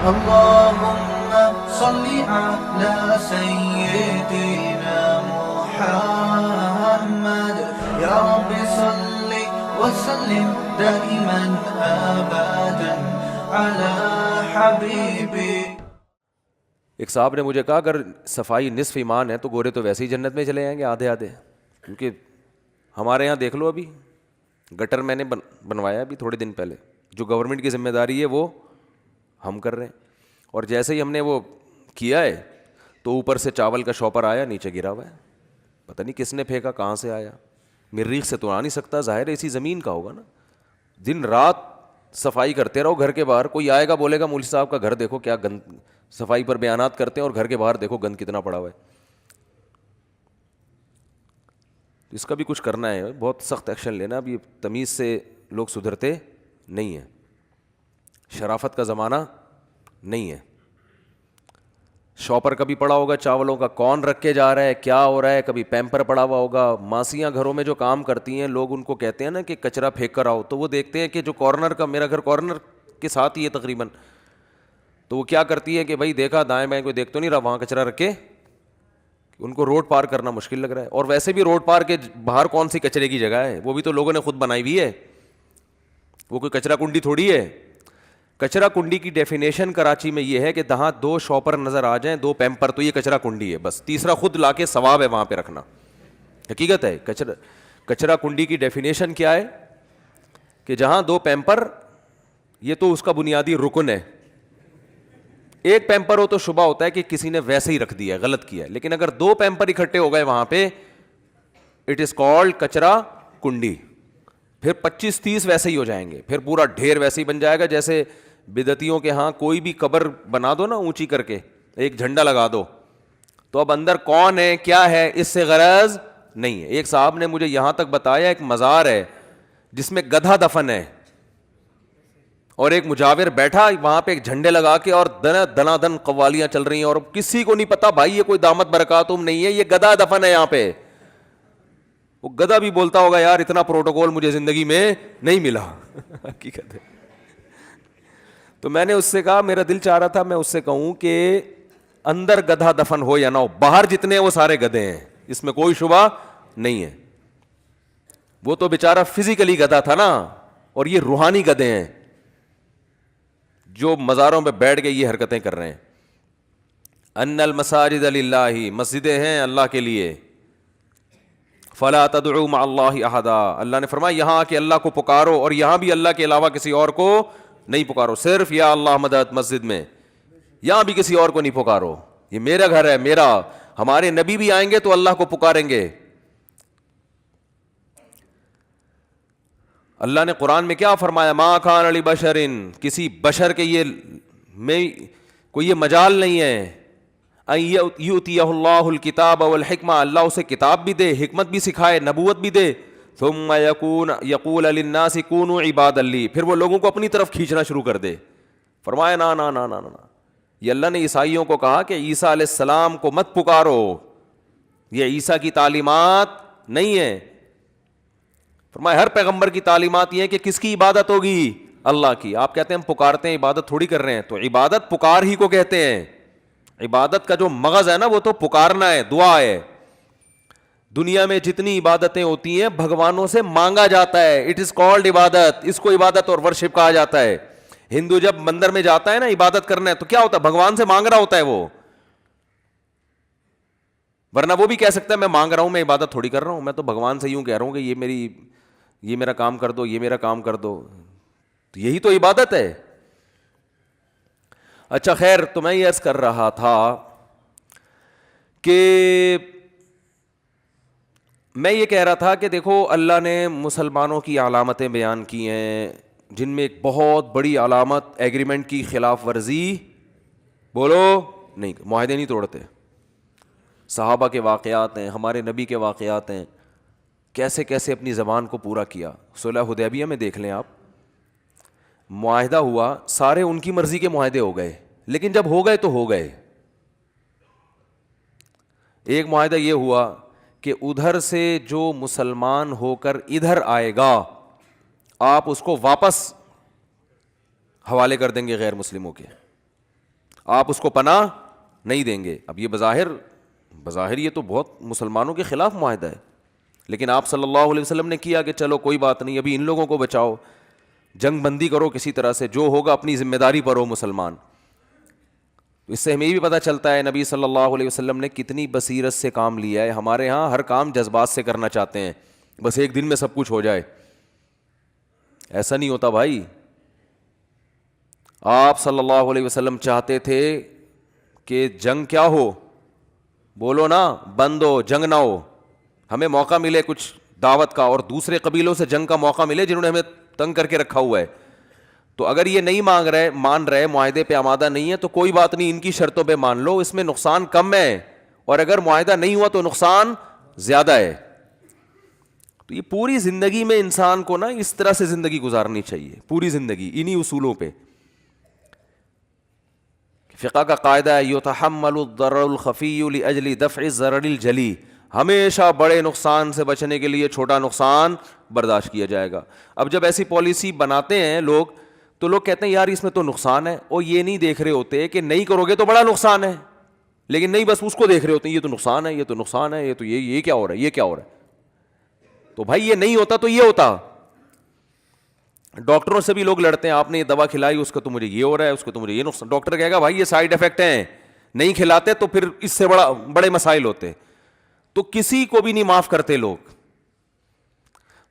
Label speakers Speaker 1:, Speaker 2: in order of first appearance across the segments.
Speaker 1: اللهم صل على سيدنا محمد يا رب صل وسلم دائما ابدا على حبيبي.
Speaker 2: ایک صاحب نے مجھے کہا اگر صفائی نصف ایمان ہے تو گورے تو ویسے ہی جنت میں چلے جائیں گے آدھے آدھے. کیونکہ ہمارے یہاں دیکھ لو ابھی گٹر میں نے بنوایا ابھی تھوڑے دن پہلے, جو گورنمنٹ کی ذمہ داری ہے وہ ہم کر رہے ہیں, اور جیسے ہی ہم نے وہ کیا ہے تو اوپر سے چاول کا شاپر آیا نیچے گرا ہوا ہے, پتہ نہیں کس نے پھینکا کہاں سے آیا, مریخ سے تو آ نہیں سکتا, ظاہر ہے اسی زمین کا ہوگا نا. دن رات صفائی کرتے رہو گھر کے باہر, کوئی آئے گا بولے گا مولوی صاحب کا گھر دیکھو کیا گند, صفائی پر بیانات کرتے ہیں اور گھر کے باہر دیکھو گند کتنا پڑا ہوا ہے. اس کا بھی کچھ کرنا ہے, بہت سخت ایکشن لینا. اب یہ تمیز سے لوگ سدھرتے نہیں ہیں, شرافت کا زمانہ نہیں ہے. شاپر کبھی پڑا ہوگا چاولوں کا, کون رکھ کے جا رہا ہے, کیا ہو رہا ہے, کبھی پیمپر پڑا ہوا ہوگا. ماسیاں گھروں میں جو کام کرتی ہیں, لوگ ان کو کہتے ہیں نا کہ کچرا پھینک کر آؤ, تو وہ دیکھتے ہیں کہ جو کارنر کا, میرا گھر کارنر کے ساتھ ہی ہے تقریباً, تو وہ کیا کرتی ہے کہ بھائی دیکھا دائیں بائیں کوئی دیکھ تو نہیں رہا, وہاں کچرا رکھے. ان کو روڈ پار کرنا مشکل لگ رہا ہے, اور ویسے بھی روڈ پار کے باہر کون سی کچرے کی جگہ ہے, وہ بھی تو لوگوں نے خود بنائی ہوئی ہے, وہ کوئی کچرا کنڈی تھوڑی ہے. کچرا کنڈی کی ڈیفینیشن کراچی میں یہ ہے کہ جہاں 2 شاپر نظر آ جائیں, 2 پیمپر, تو یہ کچرا کنڈی ہے بس, تیسرا خود لا کے ثواب ہے وہاں پہ رکھنا. حقیقت ہے. کچرا کنڈی کی ڈیفینیشن کیا ہے کہ جہاں 2 پیمپر, یہ تو اس کا بنیادی رکن ہے. ایک پیمپر ہو تو شبہ ہوتا ہے کہ کسی نے ویسے ہی رکھ دیا ہے, غلط کیا ہے, لیکن اگر 2 پیمپر اکٹھے ہو گئے وہاں پہ, اٹ از کالڈ کچرا کنڈی. پھر 25-30 ویسے ہی ہو جائیں گے, پھر پورا ڈھیر ویسے ہی بن جائے گا. جیسے بدعتیوں کے ہاں کوئی بھی قبر بنا دو نا اونچی کر کے, ایک جھنڈا لگا دو, تو اب اندر کون ہے کیا ہے اس سے غرض نہیں ہے. ایک صاحب نے مجھے یہاں تک بتایا ایک مزار ہے جس میں گدھا دفن ہے, اور ایک مجاور بیٹھا وہاں پہ ایک جھنڈے لگا کے, اور دنا دن قوالیاں چل رہی ہیں, اور کسی کو نہیں پتا بھائی یہ کوئی دامت برکاتہم نہیں ہے, یہ گدھا دفن ہے یہاں پہ. وہ گدھا بھی بولتا ہوگا یار اتنا پروٹوکول مجھے زندگی میں نہیں ملا. حقیقت ہے. تو میں نے اس سے کہا, میرا دل چاہ رہا تھا میں اس سے کہوں کہ اندر گدھا دفن ہو یا نہ ہو, باہر جتنے وہ سارے گدھے ہیں, اس میں کوئی شبہ نہیں ہے. وہ تو بیچارہ فزیکلی گدھا تھا نا, اور یہ روحانی گدھے ہیں جو مزاروں پہ بیٹھ کے یہ حرکتیں کر رہے ہیں. ان المساجد للہ, مسجدیں ہیں اللہ کے لیے. فلا تدعوا مع اللہ احدا, اللہ نے فرمایا یہاں آ کے اللہ کو پکارو, اور یہاں بھی اللہ کے علاوہ کسی اور کو نہیں پکارو, صرف یا اللہ مدد مسجد میں, یہاں بھی کسی اور کو نہیں پکارو, یہ میرا گھر ہے میرا. ہمارے نبی بھی آئیں گے تو اللہ کو پکاریں گے. اللہ نے قرآن میں کیا فرمایا, ما کان لبشر, کسی بشر کے یہ میں کوئی یہ مجال نہیں ہے, ان یؤتیہ اللہ الکتاب والحکمہ, اللہ اسے کتاب بھی دے, حکمت بھی سکھائے, نبوت بھی دے, ثم یقول للناس کونوا عبادا لی, پھر وہ لوگوں کو اپنی طرف کھینچنا شروع کر دے. فرمایا نا نا نا نا نا, یہ اللہ نے عیسائیوں کو کہا کہ عیسیٰ علیہ السلام کو مت پکارو, یہ عیسیٰ کی تعلیمات نہیں ہے. فرمایا ہر پیغمبر کی تعلیمات یہ ہے کہ کس کی عبادت ہوگی, اللہ کی. آپ کہتے ہیں ہم پکارتے ہیں, عبادت تھوڑی کر رہے ہیں, تو عبادت پکار ہی کو کہتے ہیں. عبادت کا جو مغز ہے نا وہ تو پکارنا ہے, دعا ہے. دنیا میں جتنی عبادتیں ہوتی ہیں بھگوانوں سے مانگا جاتا ہے, اٹ از کالڈ عبادت, اس کو عبادت اور ورشپ کہا جاتا ہے. ہندو جب مندر میں جاتا ہے نا عبادت کرنا ہے تو کیا ہوتا ہے, بھگوان سے مانگ رہا ہوتا ہے وہ, ورنہ وہ بھی کہہ سکتا ہے میں مانگ رہا ہوں, میں عبادت تھوڑی کر رہا ہوں, میں تو بھگوان سے یوں کہہ رہا ہوں کہ یہ میرا کام کر دو, یہ میرا کام کر دو, تو یہی تو عبادت ہے. اچھا خیر, تو میں یہ عرض کر رہا تھا کہ میں یہ کہہ رہا تھا کہ دیکھو اللہ نے مسلمانوں کی علامتیں بیان کی ہیں, جن میں ایک بہت بڑی علامت ایگریمنٹ کی خلاف ورزی, بولو نہیں, معاہدے نہیں توڑتے. صحابہ کے واقعات ہیں, ہمارے نبی کے واقعات ہیں, کیسے کیسے اپنی زبان کو پورا کیا. صلح حدیبیہ میں دیکھ لیں آپ, معاہدہ ہوا, سارے ان کی مرضی کے معاہدے ہو گئے, لیکن جب ہو گئے تو ہو گئے. ایک معاہدہ یہ ہوا کہ ادھر سے جو مسلمان ہو کر ادھر آئے گا آپ اس کو واپس حوالے کر دیں گے غیر مسلموں کے. آپ اس کو پناہ نہیں دیں گے. اب یہ بظاہر یہ تو بہت مسلمانوں کے خلاف معاہدہ ہے, لیکن آپ صلی اللہ علیہ وسلم نے کیا کہ چلو کوئی بات نہیں, ابھی ان لوگوں کو بچاؤ, جنگ بندی کرو کسی طرح سے, جو ہوگا اپنی ذمہ داری پر ہو مسلمان. اس سے ہمیں یہ بھی پتہ چلتا ہے نبی صلی اللہ علیہ وسلم نے کتنی بصیرت سے کام لیا ہے. ہمارے ہاں ہر کام جذبات سے کرنا چاہتے ہیں, بس ایک دن میں سب کچھ ہو جائے. ایسا نہیں ہوتا بھائی. آپ صلی اللہ علیہ وسلم چاہتے تھے کہ جنگ کیا ہو, بولو نا, بند ہو, جنگ نہ ہو, ہمیں موقع ملے کچھ دعوت کا, اور دوسرے قبیلوں سے جنگ کا موقع ملے جنہوں نے ہمیں تنگ کر کے رکھا ہوا ہے. تو اگر یہ نہیں مان رہے, معاہدے پہ آمادہ نہیں ہے, تو کوئی بات نہیں, ان کی شرطوں پہ مان لو, اس میں نقصان کم ہے, اور اگر معاہدہ نہیں ہوا تو نقصان زیادہ ہے. تو یہ پوری زندگی میں انسان کو نا اس طرح سے زندگی گزارنی چاہیے, پوری زندگی انہی اصولوں پہ. فقہ کا قاعدہ ہے یتحمل الضرر الخفی لاجل دفع الضرر الجلی, ہمیشہ بڑے نقصان سے بچنے کے لیے چھوٹا نقصان برداشت کیا جائے گا. اب جب ایسی پالیسی بناتے ہیں لوگ, تو لوگ کہتے ہیں یار اس میں تو نقصان ہے, اور یہ نہیں دیکھ رہے ہوتے کہ نہیں کرو گے تو بڑا نقصان ہے, لیکن نہیں بس اس کو دیکھ رہے ہوتے ہیں یہ تو نقصان ہے, یہ تو نقصان ہے, یہ تو یہ کیا ہو رہا ہے, یہ کیا ہو رہا ہے. تو بھائی یہ نہیں ہوتا تو یہ ہوتا. ڈاکٹروں سے بھی لوگ لڑتے ہیں, آپ نے یہ دوا کھلائی, اس کا تو مجھے یہ ہو رہا ہے, اس کا تو مجھے یہ نقصان. ڈاکٹر کہے گا بھائی یہ سائیڈ افیکٹ ہیں, نہیں کھلاتے تو پھر اس سے بڑے مسائل ہوتے. تو کسی کو بھی نہیں معاف کرتے لوگ.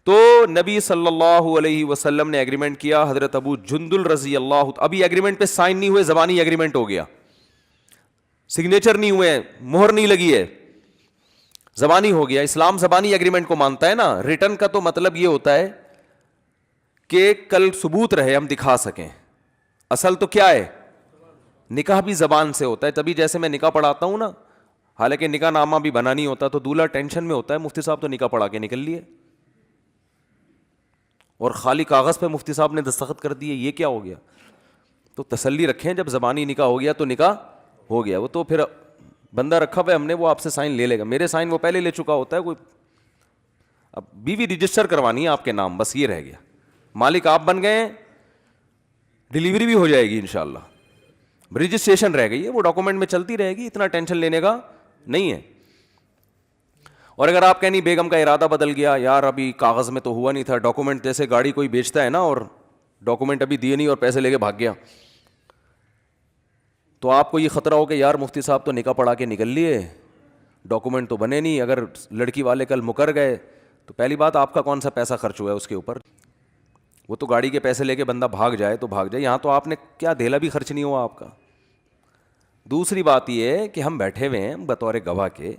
Speaker 2: تو نبی صلی اللہ علیہ وسلم نے ایگریمنٹ کیا, حضرت ابو جندل رضی اللہ, ابھی ایگریمنٹ پہ سائن نہیں ہوئے, زبانی ایگریمنٹ ہو گیا, سگنیچر نہیں ہوئے, مہر نہیں لگی ہے, زبانی ہو گیا. اسلام زبانی ایگریمنٹ کو مانتا ہے نا. ریٹن کا تو مطلب یہ ہوتا ہے کہ کل ثبوت رہے, ہم دکھا سکیں. اصل تو کیا ہے, نکاح بھی زبان سے ہوتا ہے. تبھی جیسے میں نکاح پڑھاتا ہوں نا, حالانکہ نکاح نامہ بھی بنا نہیں ہوتا, تو دولہا ٹینشن میں ہوتا ہے, مفتی صاحب تو نکاح پڑھا کے نکل لیے, اور خالی کاغذ پہ مفتی صاحب نے دستخط کر دیے, یہ کیا ہو گیا. تو تسلی رکھیں, جب زبانی نکاح ہو گیا تو نکاح ہو گیا. وہ تو پھر بندہ رکھا ہوا ہے ہم نے, وہ آپ سے سائن لے لے گا. میرے سائن وہ پہلے لے چکا ہوتا ہے کوئی, اب بیوی رجسٹر کروانی ہے آپ کے نام, بس یہ رہ گیا. مالک آپ بن گئے, ڈیلیوری بھی ہو جائے گی انشاءاللہ, رجسٹریشن رہ گئی ہے, وہ ڈاکومنٹ میں چلتی رہے گی, اتنا ٹینشن لینے کا نہیں ہے. اور اگر آپ کہیں نہیں, بیگم کا ارادہ بدل گیا, یار ابھی کاغذ میں تو ہوا نہیں تھا, ڈاکومنٹ جیسے گاڑی کوئی بیچتا ہے نا, اور ڈاکومنٹ ابھی دیے نہیں اور پیسے لے کے بھاگ گیا, تو آپ کو یہ خطرہ ہو کہ یار مفتی صاحب تو نکاح پڑھا کے نکل لیے, ڈاکومنٹ تو بنے نہیں, اگر لڑکی والے کل مکر گئے تو پہلی بات آپ کا کون سا پیسہ خرچ ہوا ہے اس کے اوپر. وہ تو گاڑی کے پیسے لے کے بندہ بھاگ جائے تو بھاگ جائے, یہاں تو آپ نے کیا دھیلا بھی خرچ نہیں ہوا آپ کا. دوسری بات یہ ہے کہ ہم بیٹھے ہوئے ہیں بطور گواہ کے,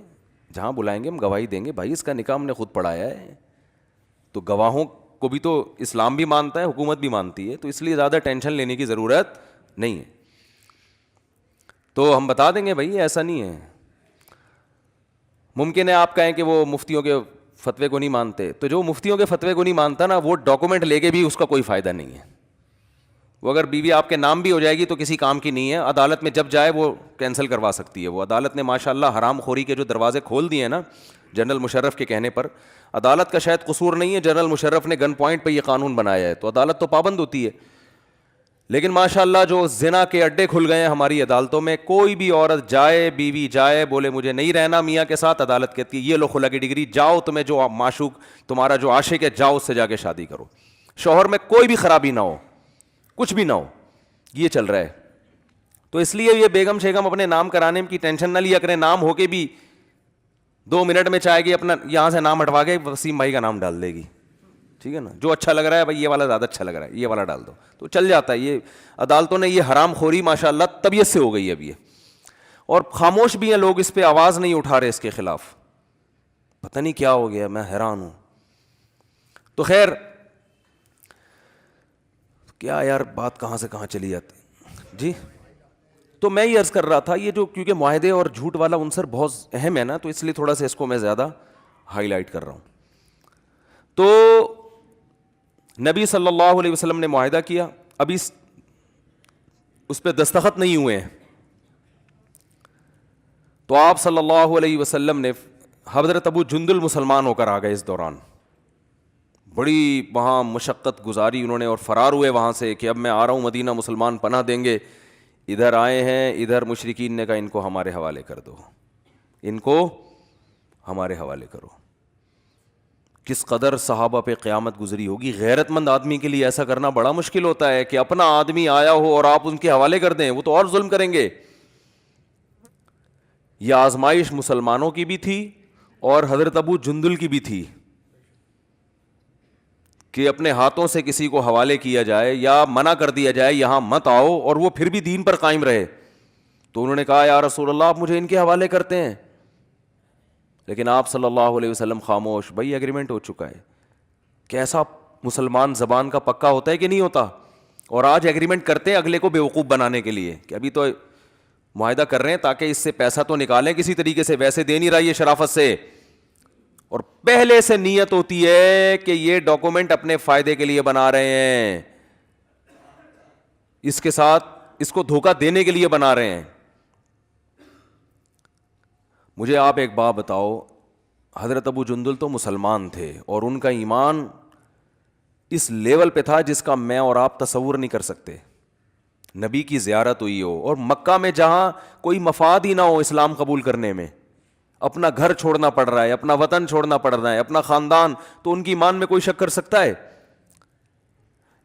Speaker 2: جہاں بلائیں گے ہم گواہی دیں گے, بھائی اس کا نکاح ہم نے خود پڑھایا ہے, تو گواہوں کو بھی تو اسلام بھی مانتا ہے, حکومت بھی مانتی ہے, تو اس لیے زیادہ ٹینشن لینے کی ضرورت نہیں ہے. تو ہم بتا دیں گے بھائی ایسا نہیں ہے. ممکن ہے آپ کہیں کہ وہ مفتیوں کے فتوے کو نہیں مانتے, تو جو مفتیوں کے فتوے کو نہیں مانتا نا, وہ ڈاکومنٹ لے کے بھی اس کا کوئی فائدہ نہیں ہے. وہ اگر بیوی آپ کے نام بھی ہو جائے گی تو کسی کام کی نہیں ہے, عدالت میں جب جائے وہ کینسل کروا سکتی ہے. وہ عدالت نے ماشاءاللہ حرام خوری کے جو دروازے کھول دیے ہیں نا, جنرل مشرف کے کہنے پر, عدالت کا شاید قصور نہیں ہے, جنرل مشرف نے گن پوائنٹ پہ یہ قانون بنایا ہے, تو عدالت تو پابند ہوتی ہے. لیکن ماشاءاللہ جو زنا کے اڈے کھل گئے ہیں ہماری عدالتوں میں, کوئی بھی عورت جائے, بیوی جائے, بولے مجھے نہیں رہنا میاں کے ساتھ, عدالت کہتی ہے یہ لو خلا کی ڈگری, جاؤ, تمہیں جو معشوق تمہارا جو عاشق ہے جاؤ اس سے جا کے شادی کرو, شوہر میں کوئی بھی خرابی نہ ہو, کچھ بھی نہ ہو. یہ چل رہا ہے. تو اس لیے یہ بیگم شیگم اپنے نام کرانے کی ٹینشن نہ لیا کریں. نام ہو کے بھی 2 منٹ میں چاہے گی اپنا یہاں سے نام ہٹوا کے وسیم بھائی کا نام ڈال دے گی, ٹھیک ہے نا, جو اچھا لگ رہا ہے بھائی یہ والا زیادہ اچھا لگ رہا ہے, یہ والا ڈال دو, تو چل جاتا ہے. یہ عدالتوں نے یہ حرام خوری ماشاءاللہ طبیعت سے ہو گئی ہے اب یہ, اور خاموش بھی ہیں لوگ, اس پہ آواز نہیں اٹھا رہے اس کے خلاف. پتہ نہیں کیا ہو گیا, میں حیران ہوں. تو خیر کیا یار بات کہاں سے کہاں چلی جاتی جی. تو میں یہ عرض کر رہا تھا, یہ جو کیونکہ معاہدے اور جھوٹ والا عنصر بہت اہم ہے نا, تو اس لیے تھوڑا سا اس کو میں زیادہ ہائی لائٹ کر رہا ہوں. تو نبی صلی اللہ علیہ وسلم نے معاہدہ کیا, ابھی اس پہ دستخط نہیں ہوئے ہیں, تو آپ صلی اللہ علیہ وسلم نے, حضرت ابو جندل مسلمان ہو کر آ گئے اس دوران, بڑی وہاں مشقت گزاری انہوں نے, اور فرار ہوئے وہاں سے کہ اب میں آ رہا ہوں مدینہ, مسلمان پناہ دیں گے. ادھر آئے ہیں, ادھر مشرکین نے کہا ان کو ہمارے حوالے کر دو, ان کو ہمارے حوالے کرو. کس قدر صحابہ پہ قیامت گزری ہوگی. غیرت مند آدمی کے لیے ایسا کرنا بڑا مشکل ہوتا ہے کہ اپنا آدمی آیا ہو اور آپ ان کے حوالے کر دیں, وہ تو اور ظلم کریں گے. یہ آزمائش مسلمانوں کی بھی تھی اور حضرت ابو جندل کی بھی تھی کہ اپنے ہاتھوں سے کسی کو حوالے کیا جائے یا منع کر دیا جائے یہاں مت آؤ, اور وہ پھر بھی دین پر قائم رہے. تو انہوں نے کہا یا رسول اللہ آپ مجھے ان کے حوالے کرتے ہیں, لیکن آپ صلی اللہ علیہ وسلم خاموش. بھائی ایگریمنٹ ہو چکا ہے. کیسا مسلمان زبان کا پکا ہوتا ہے کہ نہیں ہوتا. اور آج ایگریمنٹ کرتے ہیں اگلے کو بیوقوف بنانے کے لیے کہ ابھی تو معاہدہ کر رہے ہیں تاکہ اس سے پیسہ تو نکالیں کسی طریقے سے, ویسے دے نہیں رہا یہ شرافت سے. اور پہلے سے نیت ہوتی ہے کہ یہ ڈاکومنٹ اپنے فائدے کے لیے بنا رہے ہیں, اس کے ساتھ اس کو دھوکہ دینے کے لیے بنا رہے ہیں. مجھے آپ ایک بات بتاؤ, حضرت ابو جندل تو مسلمان تھے اور ان کا ایمان اس لیول پہ تھا جس کا میں اور آپ تصور نہیں کر سکتے. نبی کی زیارت ہوئی ہو اور مکہ میں جہاں کوئی مفاد ہی نہ ہو اسلام قبول کرنے میں, اپنا گھر چھوڑنا پڑ رہا ہے, اپنا وطن چھوڑنا پڑ رہا ہے, اپنا خاندان, تو ان کی ایمان میں کوئی شک کر سکتا ہے.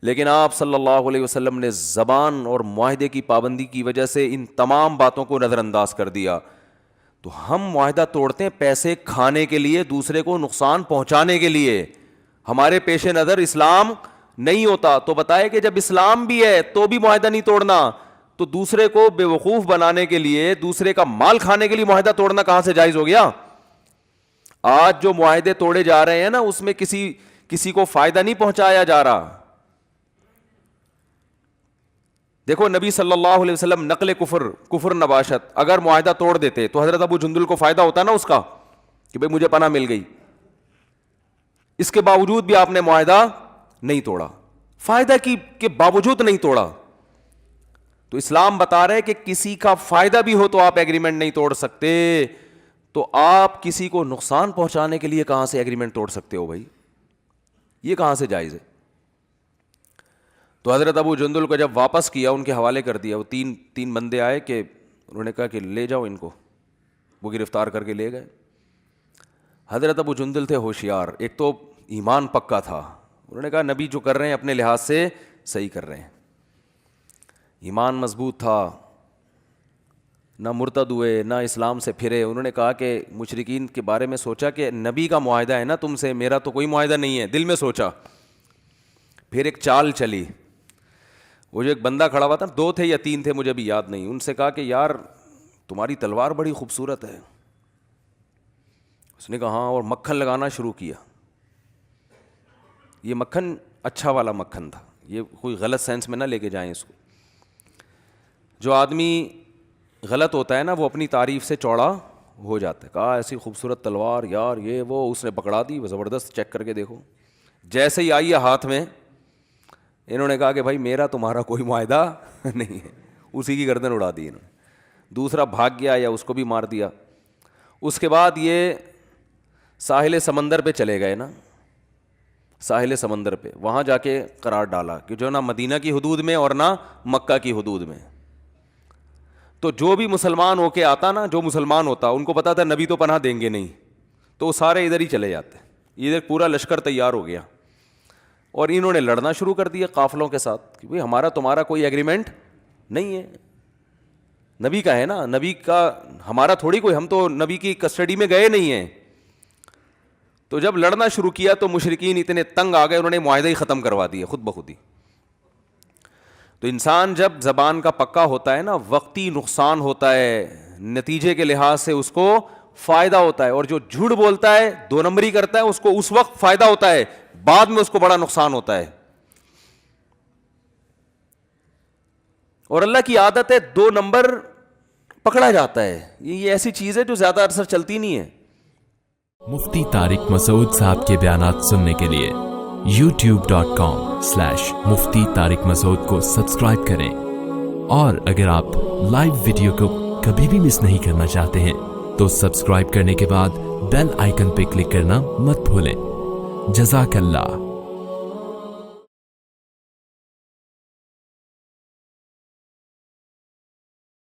Speaker 2: لیکن آپ صلی اللہ علیہ وسلم نے زبان اور معاہدے کی پابندی کی وجہ سے ان تمام باتوں کو نظر انداز کر دیا. تو ہم معاہدہ توڑتے ہیں پیسے کھانے کے لیے, دوسرے کو نقصان پہنچانے کے لیے. ہمارے پیش نظر اسلام نہیں ہوتا. تو بتائے کہ جب اسلام بھی ہے تو بھی معاہدہ نہیں توڑنا, تو دوسرے کو بے وقوف بنانے کے لیے, دوسرے کا مال کھانے کے لیے معاہدہ توڑنا کہاں سے جائز ہو گیا. آج جو معاہدے توڑے جا رہے ہیں نا, اس میں کسی کو فائدہ نہیں پہنچایا جا رہا. دیکھو نبی صلی اللہ علیہ وسلم نقل کفر نباشت اگر معاہدہ توڑ دیتے تو حضرت ابو جندل کو فائدہ ہوتا نا اس کا کہ بھئی مجھے پناہ مل گئی. اس کے باوجود بھی آپ نے معاہدہ نہیں توڑا, فائدہ کی کے باوجود نہیں توڑا. تو اسلام بتا رہے کہ کسی کا فائدہ بھی ہو تو آپ ایگریمنٹ نہیں توڑ سکتے. تو آپ کسی کو نقصان پہنچانے کے لیے کہاں سے ایگریمنٹ توڑ سکتے ہو بھائی, یہ کہاں سے جائز ہے. تو حضرت ابو جندل کو جب واپس کیا, ان کے حوالے کر دیا, وہ تین بندے آئے کہ انہوں نے کہا کہ لے جاؤ ان کو, وہ گرفتار کر کے لے گئے. حضرت ابو جندل تھے ہوشیار, ایک تو ایمان پکا تھا. انہوں نے کہا نبی جو کر رہے ہیں اپنے لحاظ سے صحیح کر رہے ہیں. ایمان مضبوط تھا, نہ مرتد ہوئے نہ اسلام سے پھرے. انہوں نے کہا کہ مشرکین کے بارے میں سوچا کہ نبی کا معاہدہ ہے نا تم سے, میرا تو کوئی معاہدہ نہیں ہے, دل میں سوچا. پھر ایک چال چلی. وہ جو ایک بندہ کھڑا ہوا تھا, 2 تھے یا 3 تھے مجھے بھی یاد نہیں, ان سے کہا کہ یار تمہاری تلوار بڑی خوبصورت ہے. اس نے کہا ہاں, اور مکھن لگانا شروع کیا. یہ مکھن اچھا والا مکھن تھا, یہ کوئی غلط سینس میں نہ لے کے جائیں اس کو. جو آدمی غلط ہوتا ہے نا وہ اپنی تعریف سے چوڑا ہو جاتا ہے. کہا ایسی خوبصورت تلوار یار, یہ وہ, اس نے پکڑا دی, وہ زبردست, چیک کر کے دیکھو. جیسے ہی آئی ہے ہاتھ میں, انہوں نے کہا کہ بھائی میرا تمہارا کوئی معاہدہ نہیں ہے. اسی کی گردن اڑا دی انہوں نے. دوسرا بھاگ گیا یا اس کو بھی مار دیا. اس کے بعد یہ ساحل سمندر پہ چلے گئے نا, ساحل سمندر پہ, وہاں جا کے قرار ڈالا کہ جو نہ مدینہ کی حدود میں اور نہ مکہ کی حدود میں. تو جو بھی مسلمان ہو کے آتا نا, جو مسلمان ہوتا, ان کو پتا تھا نبی تو پناہ دیں گے نہیں, تو وہ سارے ادھر ہی چلے جاتے. ادھر پورا لشکر تیار ہو گیا اور انہوں نے لڑنا شروع کر دیا قافلوں کے ساتھ کہ بھئی ہمارا تمہارا کوئی ایگریمنٹ نہیں ہے, نبی کا ہے نا, نبی کا, ہمارا تھوڑی کوئی, ہم تو نبی کی کسٹڈی میں گئے نہیں ہیں. تو جب لڑنا شروع کیا تو مشرکین اتنے تنگ آ گئے, انہوں نے معاہدہ ہی ختم کروا دیا خود بخود ہی. تو انسان جب زبان کا پکا ہوتا ہے نا, وقتی نقصان ہوتا ہے, نتیجے کے لحاظ سے اس کو فائدہ ہوتا ہے. اور جو جھوٹ بولتا ہے, 2 نمبری کرتا ہے, اس کو اس وقت فائدہ ہوتا ہے, بعد میں اس کو بڑا نقصان ہوتا ہے. اور اللہ کی عادت ہے 2 نمبر پکڑا جاتا ہے. یہ ایسی چیز ہے جو زیادہ عرصہ چلتی نہیں ہے.
Speaker 3: مفتی طارق مسعود صاحب کے بیانات سننے کے لیے youtube.com/مفتی طارق مسعود کو سبسکرائب کریں. اور اگر آپ لائیو ویڈیو کو کبھی بھی مس نہیں کرنا چاہتے ہیں تو سبسکرائب کرنے کے بعد بیل آئیکن پہ کلک کرنا مت بھولیں. جزاک اللہ.